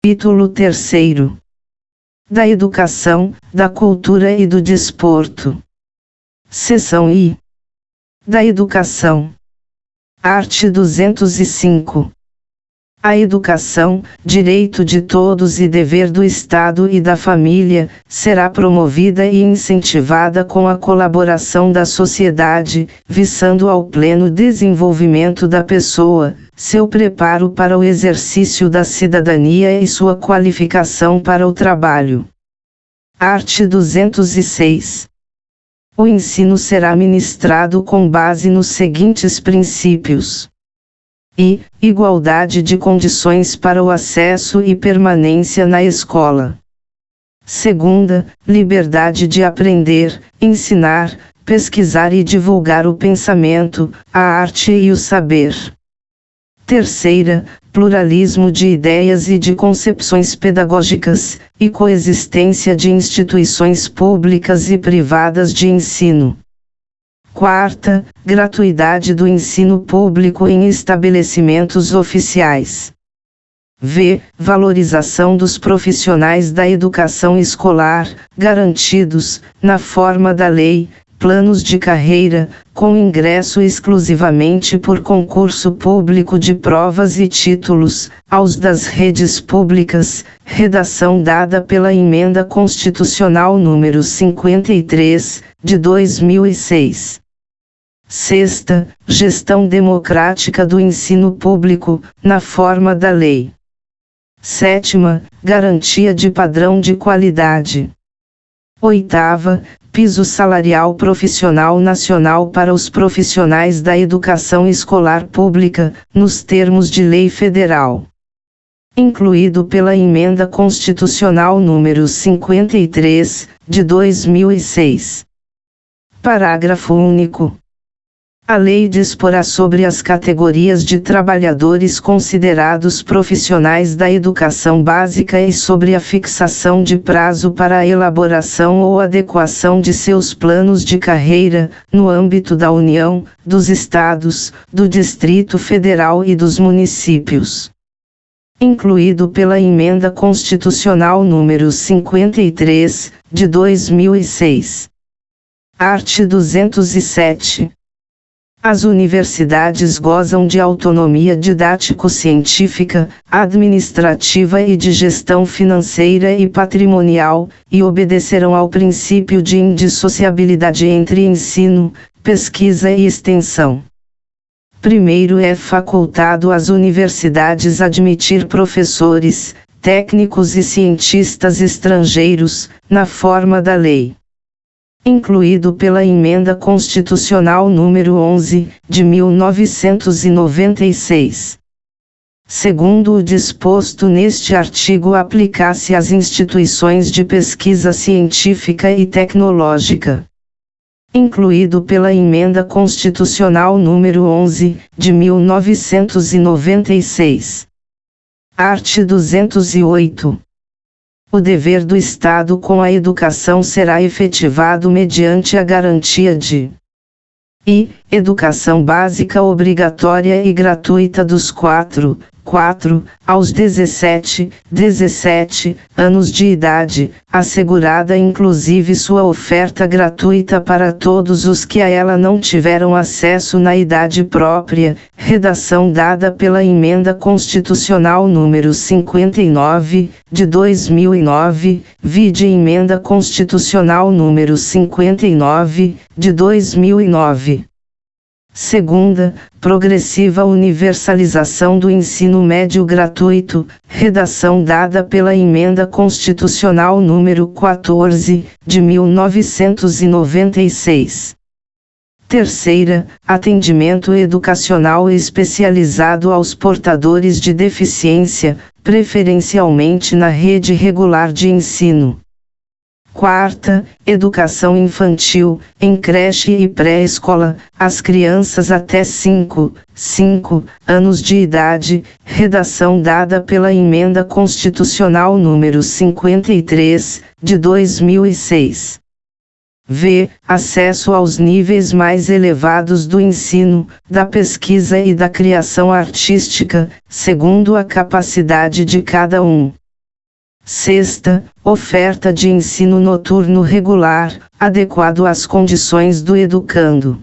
Capítulo 3. Da Educação, da Cultura e do Desporto. Seção I. Da Educação. Art. 205. A educação, direito de todos e dever do Estado e da família, será promovida e incentivada com a colaboração da sociedade, visando ao pleno desenvolvimento da pessoa, seu preparo para o exercício da cidadania e sua qualificação para o trabalho. Art. 206. O ensino será ministrado com base nos seguintes princípios: I. Igualdade de condições para o acesso e permanência na escola. Segunda, liberdade de aprender, ensinar, pesquisar e divulgar o pensamento, a arte e o saber. Terceira, pluralismo de ideias e de concepções pedagógicas, e coexistência de instituições públicas e privadas de ensino. Quarta, gratuidade do ensino público em estabelecimentos oficiais. V. Valorização dos profissionais da educação escolar, garantidos, na forma da lei, planos de carreira, com ingresso exclusivamente por concurso público de provas e títulos, aos das redes públicas, redação dada pela Emenda Constitucional número 53, de 2006. Sexta, gestão democrática do ensino público, na forma da lei. Sétima, garantia de padrão de qualidade. Oitava, piso salarial profissional nacional para os profissionais da educação escolar pública, nos termos de lei federal. Incluído pela Emenda Constitucional número 53, de 2006. Parágrafo único. A lei disporá sobre as categorias de trabalhadores considerados profissionais da educação básica e sobre a fixação de prazo para a elaboração ou adequação de seus planos de carreira, no âmbito da União, dos Estados, do Distrito Federal e dos municípios. Incluído pela Emenda Constitucional número 53, de 2006. Art. 207. As universidades gozam de autonomia didático-científica, administrativa e de gestão financeira e patrimonial, e obedecerão ao princípio de indissociabilidade entre ensino, pesquisa e extensão. Primeiro, é facultado às universidades admitir professores, técnicos e cientistas estrangeiros, na forma da lei. Incluído pela Emenda Constitucional número 11, de 1996. Segundo o disposto neste artigo, aplicar-se às instituições de pesquisa científica e tecnológica. Incluído pela Emenda Constitucional número 11, de 1996. Art. 208. O dever do Estado com a educação será efetivado mediante a garantia de I. Educação básica obrigatória e gratuita dos 4 aos 17 anos de idade, assegurada inclusive sua oferta gratuita para todos os que a ela não tiveram acesso na idade própria, redação dada pela Emenda Constitucional número 59, de 2009, vide Emenda Constitucional número 59, de 2009. Segunda, progressiva universalização do ensino médio gratuito, redação dada pela Emenda Constitucional número 14, de 1996. Terceira, atendimento educacional especializado aos portadores de deficiência, preferencialmente na rede regular de ensino. Quarta, educação infantil, em creche e pré-escola, às crianças até 5 anos de idade, redação dada pela Emenda Constitucional número 53, de 2006. V. Acesso aos níveis mais elevados do ensino, da pesquisa e da criação artística, segundo a capacidade de cada um. Sexta, oferta de ensino noturno regular, adequado às condições do educando.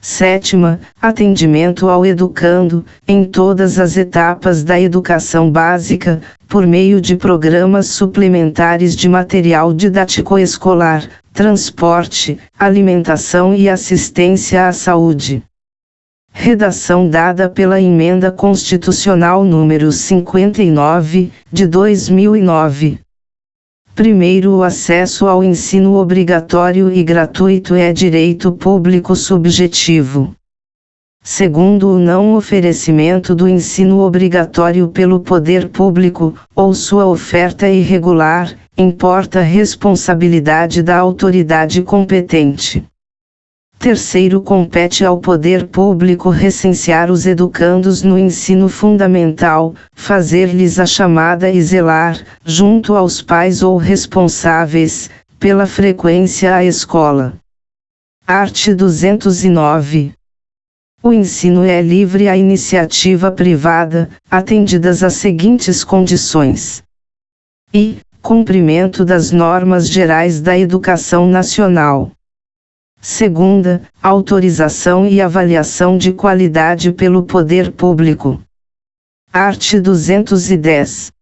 Sétima, atendimento ao educando, em todas as etapas da educação básica, por meio de programas suplementares de material didático escolar, transporte, alimentação e assistência à saúde. Redação dada pela Emenda Constitucional número 59, de 2009. Primeiro, o acesso ao ensino obrigatório e gratuito é direito público subjetivo. Segundo, o não oferecimento do ensino obrigatório pelo poder público, ou sua oferta irregular, importa responsabilidade da autoridade competente. Terceiro, compete ao poder público recensear os educandos no ensino fundamental, fazer-lhes a chamada e zelar, junto aos pais ou responsáveis, pela frequência à escola. Art. 209. O ensino é livre à iniciativa privada, atendidas as seguintes condições. I. Cumprimento das normas gerais da educação nacional. Segunda, autorização e avaliação de qualidade pelo poder público. Art. 210.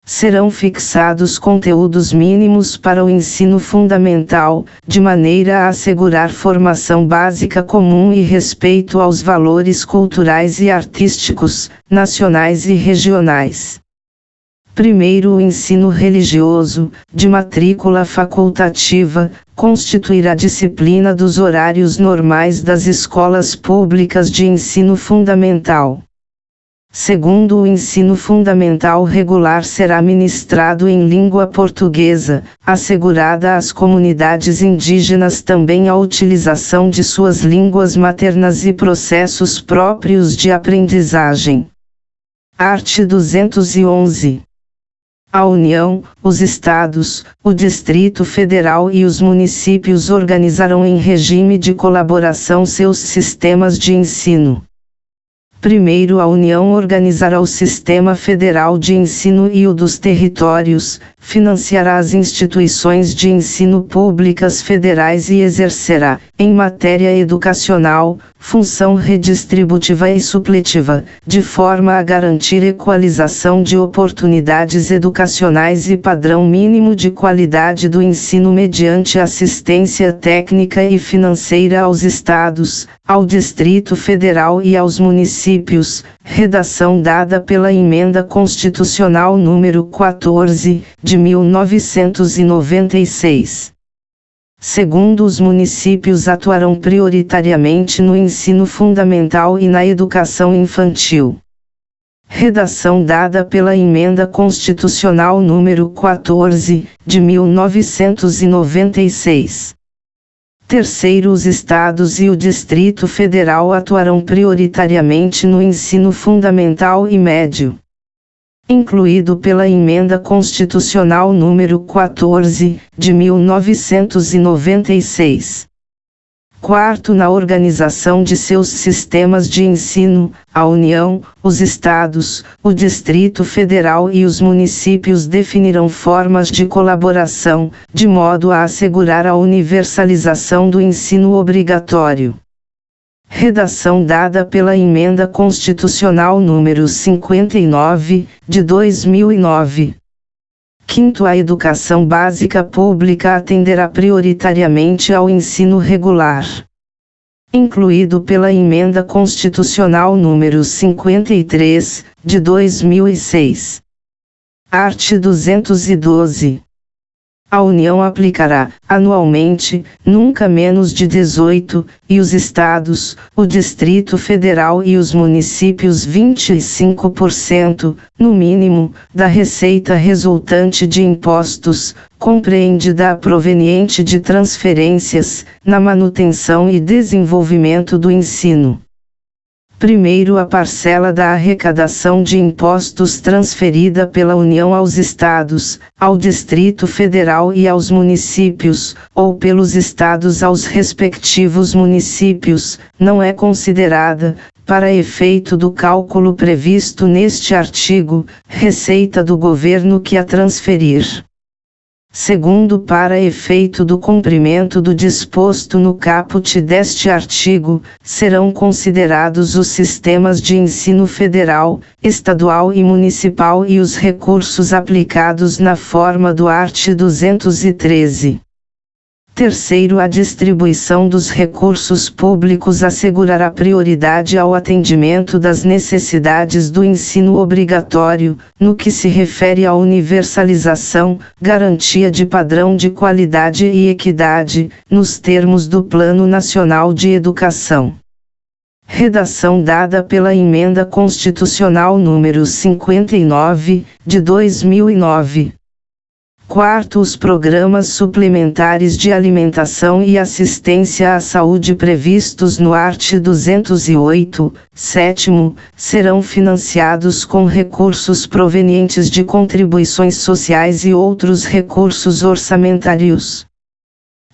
Serão fixados conteúdos mínimos para o ensino fundamental, de maneira a assegurar formação básica comum e respeito aos valores culturais e artísticos, nacionais e regionais. Primeiro, o ensino religioso, de matrícula facultativa, constituirá disciplina dos horários normais das escolas públicas de ensino fundamental. Segundo, o ensino fundamental regular será ministrado em língua portuguesa, assegurada às comunidades indígenas também a utilização de suas línguas maternas e processos próprios de aprendizagem. Art. 211. A União, os Estados, o Distrito Federal e os municípios organizarão em regime de colaboração seus sistemas de ensino. Primeiro, a União organizará o Sistema Federal de Ensino e o dos territórios, financiará as instituições de ensino públicas federais e exercerá, em matéria educacional, função redistributiva e supletiva, de forma a garantir equalização de oportunidades educacionais e padrão mínimo de qualidade do ensino mediante assistência técnica e financeira aos Estados, ao Distrito Federal e aos municípios, redação dada pela Emenda Constitucional número 14, de 1996. Segundo, os municípios atuarão prioritariamente no ensino fundamental e na educação infantil. Redação dada pela Emenda Constitucional número 14, de 1996. Terceiro, os Estados e o Distrito Federal atuarão prioritariamente no ensino fundamental e médio. Incluído pela Emenda Constitucional número 14, de 1996. Quarto, na organização de seus sistemas de ensino, a União, os Estados, o Distrito Federal e os municípios definirão formas de colaboração, de modo a assegurar a universalização do ensino obrigatório. Redação dada pela Emenda Constitucional número 59, de 2009. Quinto, a educação básica pública atenderá prioritariamente ao ensino regular. Incluído pela Emenda Constitucional número 53, de 2006. Art. 212. A União aplicará, anualmente, nunca menos de 18, e os Estados, o Distrito Federal e os municípios 25%, no mínimo, da receita resultante de impostos, compreendida a proveniente de transferências, na manutenção e desenvolvimento do ensino. Primeiro, a parcela da arrecadação de impostos transferida pela União aos Estados, ao Distrito Federal e aos municípios, ou pelos Estados aos respectivos municípios, não é considerada, para efeito do cálculo previsto neste artigo, receita do governo que a transferir. Segundo, para efeito do cumprimento do disposto no caput deste artigo, serão considerados os sistemas de ensino federal, estadual e municipal e os recursos aplicados na forma do art. 213. Terceiro, a distribuição dos recursos públicos assegurará prioridade ao atendimento das necessidades do ensino obrigatório, no que se refere à universalização, garantia de padrão de qualidade e equidade, nos termos do Plano Nacional de Educação. Redação dada pela Emenda Constitucional número 59, de 2009. Quarto, os programas suplementares de alimentação e assistência à saúde previstos no art. 208, sétimo, serão financiados com recursos provenientes de contribuições sociais e outros recursos orçamentários.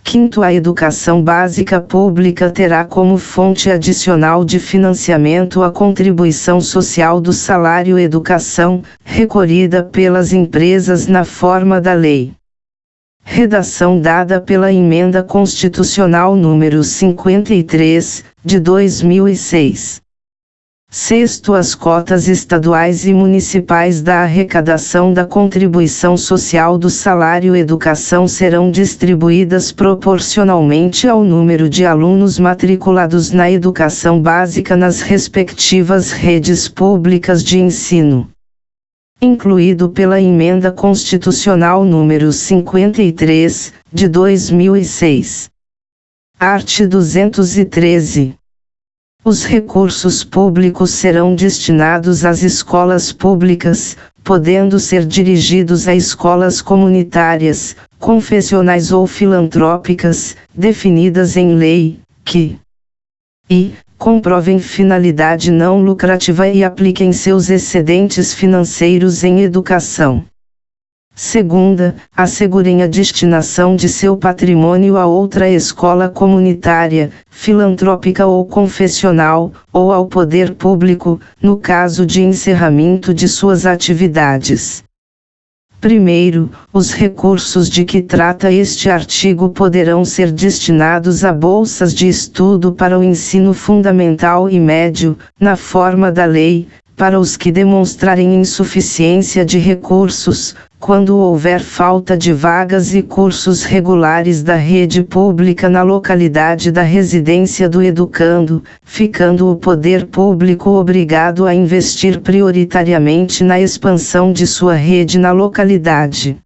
Quinto, a educação básica pública terá como fonte adicional de financiamento a contribuição social do salário educação, recolhida pelas empresas na forma da lei. Redação dada pela Emenda Constitucional número 53, de 2006. Sexto, as cotas estaduais e municipais da arrecadação da contribuição social do salário educação serão distribuídas proporcionalmente ao número de alunos matriculados na educação básica nas respectivas redes públicas de ensino. Incluído pela Emenda Constitucional número 53, de 2006. Art. 213. Os recursos públicos serão destinados às escolas públicas, podendo ser dirigidos a escolas comunitárias, confessionais ou filantrópicas, definidas em lei, que comprovem finalidade não lucrativa e apliquem seus excedentes financeiros em educação. Segunda, assegurem a destinação de seu patrimônio a outra escola comunitária, filantrópica ou confessional, ou ao poder público, no caso de encerramento de suas atividades. Primeiro, os recursos de que trata este artigo poderão ser destinados a bolsas de estudo para o ensino fundamental e médio, na forma da lei, para os que demonstrarem insuficiência de recursos, quando houver falta de vagas e cursos regulares da rede pública na localidade da residência do educando, ficando o poder público obrigado a investir prioritariamente na expansão de sua rede na localidade.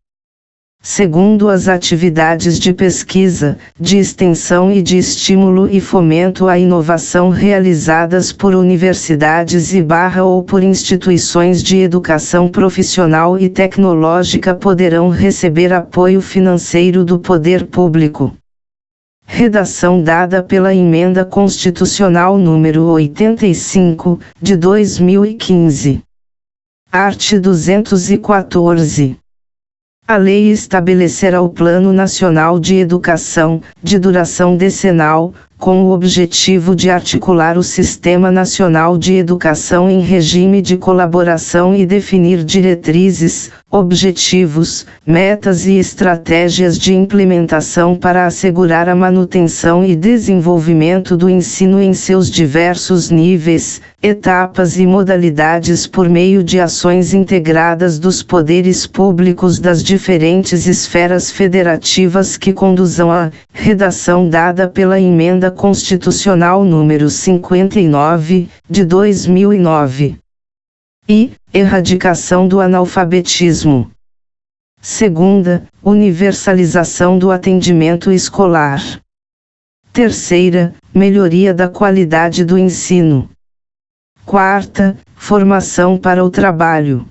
Segundo, as atividades de pesquisa, de extensão e de estímulo e fomento à inovação realizadas por universidades ou por instituições de educação profissional e tecnológica poderão receber apoio financeiro do poder público. Redação dada pela Emenda Constitucional número 85, de 2015. Art. 214. A lei estabelecerá o Plano Nacional de Educação, de duração decenal, com o objetivo de articular o Sistema Nacional de Educação em regime de colaboração e definir diretrizes, objetivos, metas e estratégias de implementação para assegurar a manutenção e desenvolvimento do ensino em seus diversos níveis, etapas e modalidades por meio de ações integradas dos poderes públicos das diferentes esferas federativas que conduzam à redação dada pela Emenda Constitucional número 59, de 2009. Erradicação do analfabetismo. Segunda, universalização do atendimento escolar. Terceira, melhoria da qualidade do ensino. Quarta, formação para o trabalho.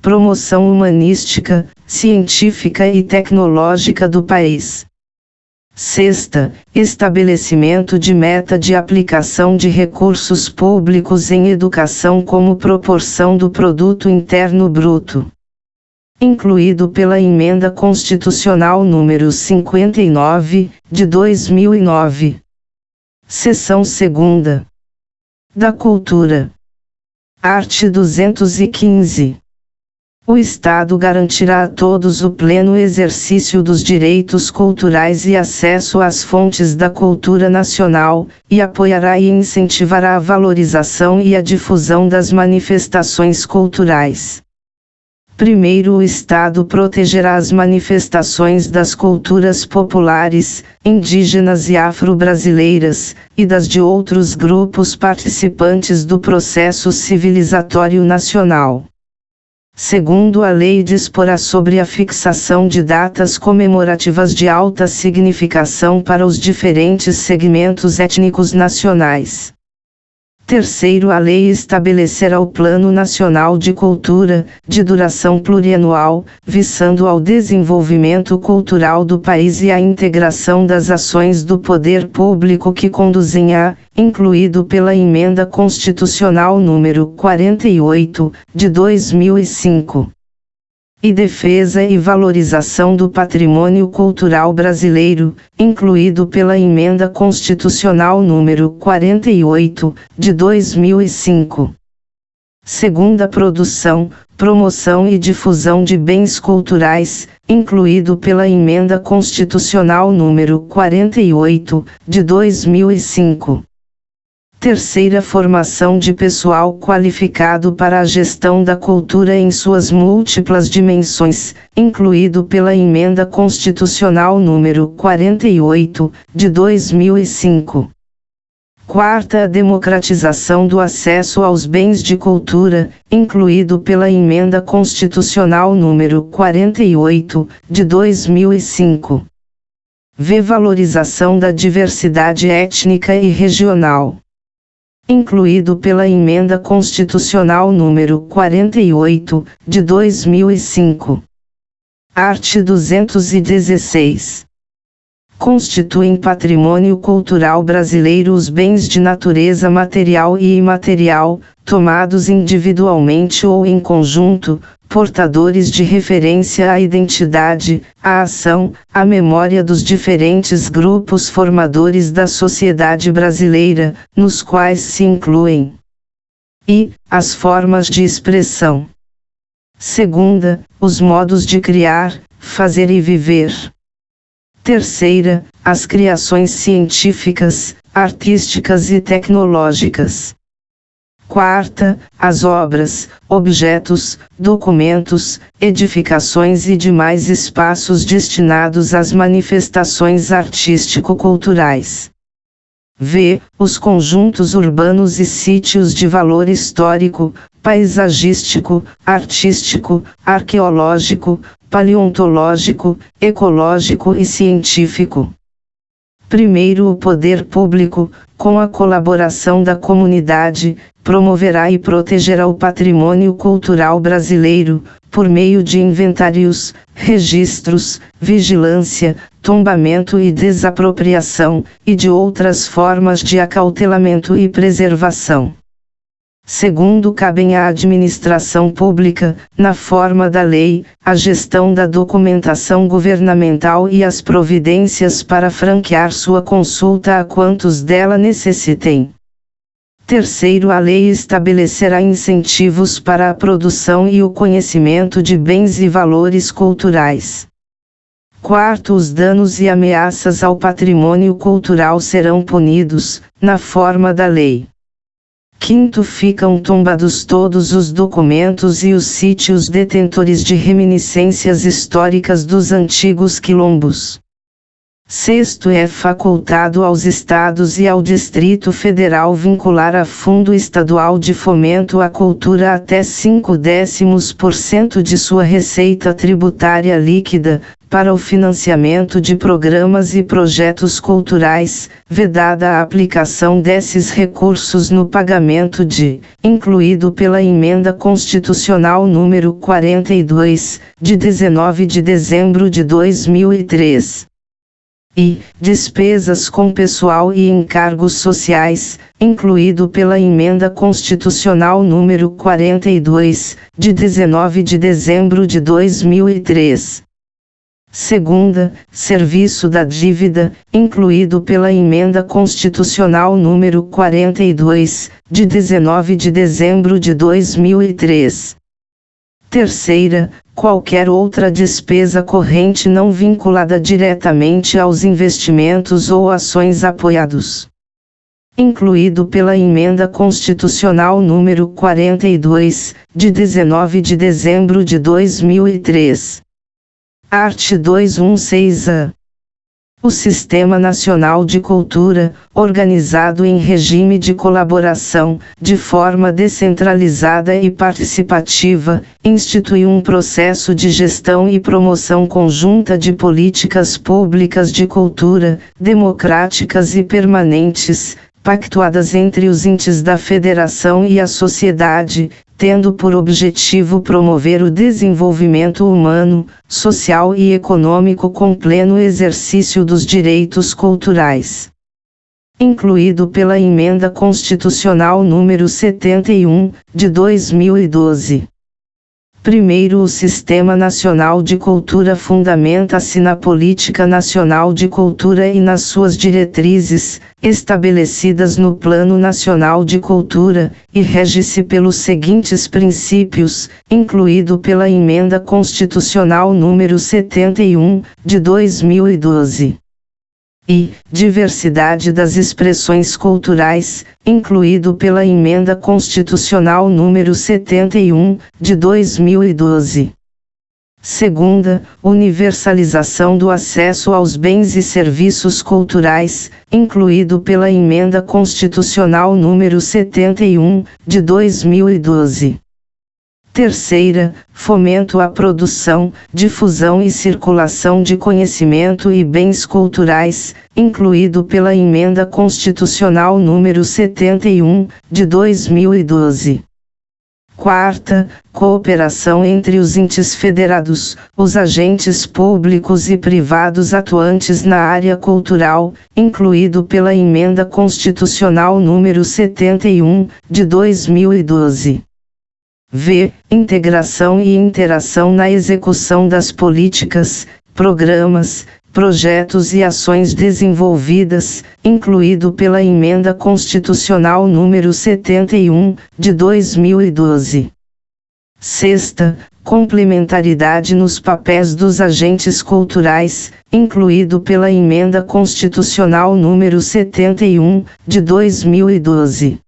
Promoção humanística, científica e tecnológica do país. Sexta, estabelecimento de meta de aplicação de recursos públicos em educação como proporção do produto interno bruto. Incluído pela Emenda Constitucional número 59, de 2009. Seção 2ª. da cultura. Art. 215. O Estado garantirá a todos o pleno exercício dos direitos culturais e acesso às fontes da cultura nacional, e apoiará e incentivará a valorização e a difusão das manifestações culturais. Primeiro, o Estado protegerá as manifestações das culturas populares, indígenas e afro-brasileiras, e das de outros grupos participantes do processo civilizatório nacional. Segundo, a lei disporá sobre a fixação de datas comemorativas de alta significação para os diferentes segmentos étnicos nacionais. Terceiro, a lei estabelecerá o Plano Nacional de Cultura, de duração plurianual, visando ao desenvolvimento cultural do país e à integração das ações do poder público que conduzem a, incluído pela Emenda Constitucional número 48, de 2005. E defesa e valorização do patrimônio cultural brasileiro, incluído pela Emenda Constitucional número 48, de 2005. Segunda, produção, promoção e difusão de bens culturais, incluído pela Emenda Constitucional número 48, de 2005. Terceira, formação de pessoal qualificado para a gestão da cultura em suas múltiplas dimensões, incluído pela Emenda Constitucional número 48, de 2005. Quarta, a democratização do acesso aos bens de cultura, incluído pela Emenda Constitucional número 48, de 2005. V. Valorização da diversidade étnica e regional, incluído pela Emenda Constitucional número 48, de 2005. Art. 216. Constituem patrimônio cultural brasileiro os bens de natureza material e imaterial, tomados individualmente ou em conjunto, portadores de referência à identidade, à ação, à memória dos diferentes grupos formadores da sociedade brasileira, nos quais se incluem e as formas de expressão. Segunda, os modos de criar, fazer e viver. Terceira, as criações científicas, artísticas e tecnológicas. Quarta, as obras, objetos, documentos, edificações e demais espaços destinados às manifestações artístico-culturais. V. Os conjuntos urbanos e sítios de valor histórico, paisagístico, artístico, arqueológico, paleontológico, ecológico e científico. Primeiro, o poder público, com a colaboração da comunidade, promoverá e protegerá o patrimônio cultural brasileiro, por meio de inventários, registros, vigilância, tombamento e desapropriação, e de outras formas de acautelamento e preservação. Segundo, cabem à administração pública, na forma da lei, a gestão da documentação governamental e as providências para franquear sua consulta a quantos dela necessitem. Terceiro, a lei estabelecerá incentivos para a produção e o conhecimento de bens e valores culturais. Quarto, os danos e ameaças ao patrimônio cultural serão punidos, na forma da lei. Quinto, ficam tombados todos os documentos e os sítios detentores de reminiscências históricas dos antigos quilombos. Sexto, é facultado aos estados e ao Distrito Federal vincular a Fundo Estadual de Fomento à Cultura até 0,5% de sua receita tributária líquida, para o financiamento de programas e projetos culturais, vedada a aplicação desses recursos no pagamento de, incluído pela Emenda Constitucional número 42, de 19 de dezembro de 2003. E, despesas com pessoal e encargos sociais, incluído pela Emenda Constitucional número 42, de 19 de dezembro de 2003. Segunda, serviço da dívida, incluído pela Emenda Constitucional número 42, de 19 de dezembro de 2003. Terceira, qualquer outra despesa corrente não vinculada diretamente aos investimentos ou ações apoiados, incluído pela Emenda Constitucional número 42, de 19 de dezembro de 2003. Art. 216-A. O Sistema Nacional de Cultura, organizado em regime de colaboração, de forma descentralizada e participativa, institui um processo de gestão e promoção conjunta de políticas públicas de cultura, democráticas e permanentes, pactuadas entre os entes da Federação e a sociedade, tendo por objetivo promover o desenvolvimento humano, social e econômico com pleno exercício dos direitos culturais. Incluído pela Emenda Constitucional número 71, de 2012. Primeiro, o Sistema Nacional de Cultura fundamenta-se na Política Nacional de Cultura e nas suas diretrizes, estabelecidas no Plano Nacional de Cultura, e rege-se pelos seguintes princípios, incluído pela Emenda Constitucional número 71, de 2012. E, diversidade das expressões culturais, incluído pela Emenda Constitucional número 71, de 2012. Segunda, universalização do acesso aos bens e serviços culturais, incluído pela Emenda Constitucional número 71, de 2012. Terceira, fomento à produção, difusão e circulação de conhecimento e bens culturais, incluído pela Emenda Constitucional número 71, de 2012. Quarta, cooperação entre os entes federados, os agentes públicos e privados atuantes na área cultural, incluído pela Emenda Constitucional número 71, de 2012. V. Integração e interação na execução das políticas, programas, projetos e ações desenvolvidas, incluído pela Emenda Constitucional número 71, de 2012. Sexta, complementaridade nos papéis dos agentes culturais, incluído pela Emenda Constitucional número 71, de 2012.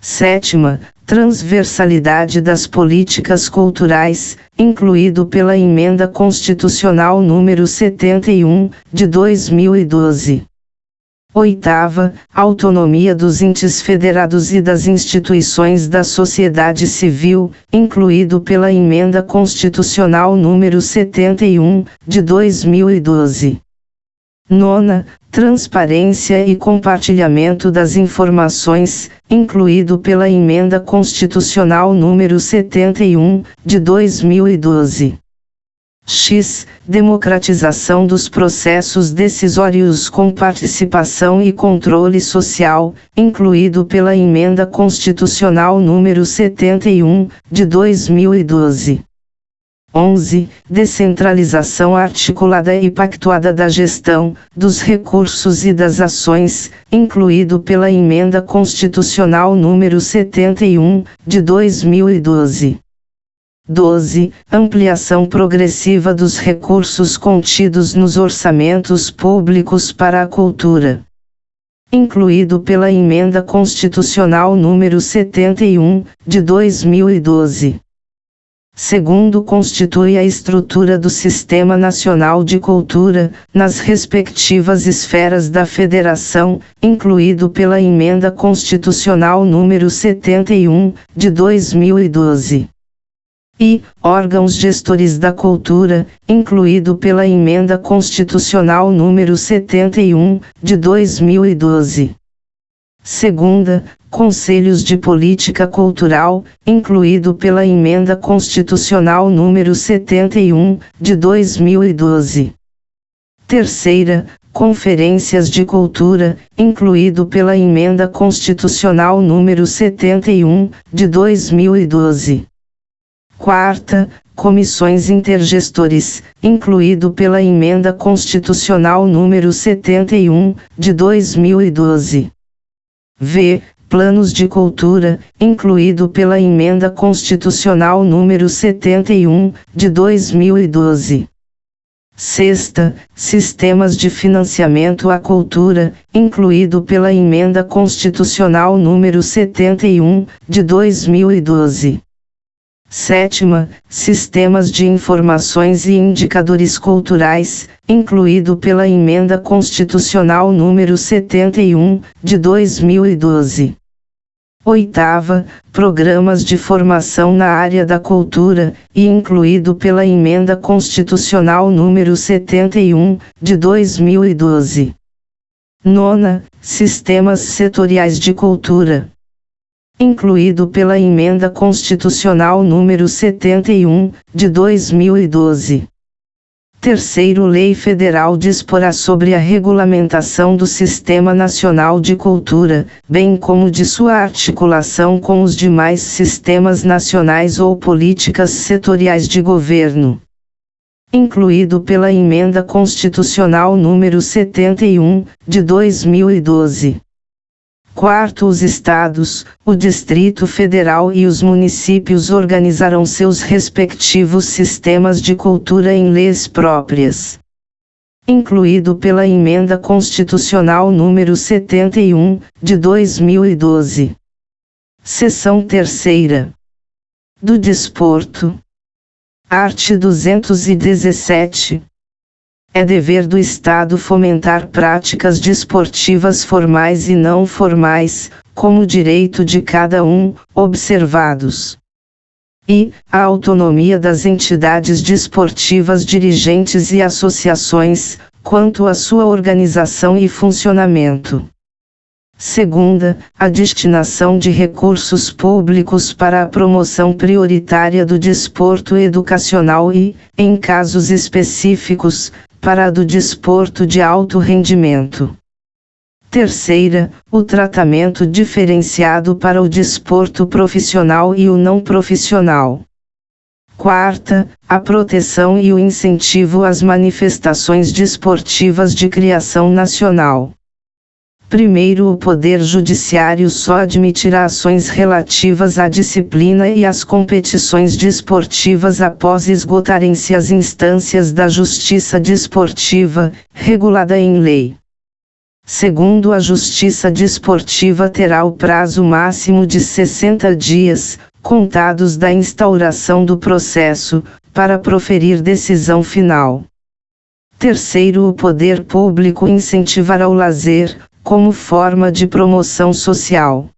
Sétima, transversalidade das políticas culturais, incluído pela Emenda Constitucional número 71, de 2012. Oitava, autonomia dos entes federados e das instituições da sociedade civil, incluído pela Emenda Constitucional número 71, de 2012. Nona, transparência e compartilhamento das informações, incluído pela Emenda Constitucional número 71, de 2012. X. Democratização dos processos decisórios com participação e controle social, incluído pela Emenda Constitucional número 71, de 2012. 11. Descentralização articulada e pactuada da gestão, dos recursos e das ações, incluído pela Emenda Constitucional número 71, de 2012. 12. Ampliação progressiva dos recursos contidos nos orçamentos públicos para a cultura, incluído pela Emenda Constitucional número 71, de 2012. Segundo, constitui a estrutura do Sistema Nacional de Cultura, nas respectivas esferas da Federação, incluído pela Emenda Constitucional número 71, de 2012. E, órgãos gestores da cultura, incluído pela Emenda Constitucional número 71, de 2012. Segunda, Conselhos de Política Cultural, incluído pela Emenda Constitucional número 71, de 2012. Terceira, Conferências de Cultura, incluído pela Emenda Constitucional número 71, de 2012. Quarta, comissões intergestores, incluído pela Emenda Constitucional número 71, de 2012. V. Planos de Cultura, incluído pela Emenda Constitucional número 71, de 2012. Sexta, Sistemas de Financiamento à Cultura, incluído pela Emenda Constitucional número 71, de 2012. Sétima, Sistemas de Informações e Indicadores Culturais, incluído pela Emenda Constitucional número 71, de 2012. Oitava, Programas de Formação na Área da Cultura, e incluído pela Emenda Constitucional número 71, de 2012. Nona, Sistemas Setoriais de Cultura, incluído pela Emenda Constitucional número 71, de 2012. Terceiro, Lei Federal disporá sobre a regulamentação do Sistema Nacional de Cultura, bem como de sua articulação com os demais sistemas nacionais ou políticas setoriais de governo, incluído pela Emenda Constitucional número 71, de 2012. Quarto, os estados, o Distrito Federal e os municípios organizarão seus respectivos sistemas de cultura em leis próprias, incluído pela Emenda Constitucional número 71, de 2012. Seção terceira. Do Desporto. Art. 217. É dever do Estado fomentar práticas desportivas formais e não formais, como direito de cada um, observados. E a autonomia das entidades desportivas dirigentes e associações, quanto à sua organização e funcionamento. Segunda, a destinação de recursos públicos para a promoção prioritária do desporto educacional e, em casos específicos, para a do desporto de alto rendimento. Terceira, o tratamento diferenciado para o desporto profissional e o não profissional. Quarta, a proteção e o incentivo às manifestações desportivas de criação nacional. Primeiro, o Poder Judiciário só admitirá ações relativas à disciplina e às competições desportivas após esgotarem-se as instâncias da Justiça Desportiva, regulada em lei. Segundo, a Justiça Desportiva terá o prazo máximo de 60 dias, contados da instauração do processo, para proferir decisão final. Terceiro, o poder público incentivará o lazer, como forma de promoção social.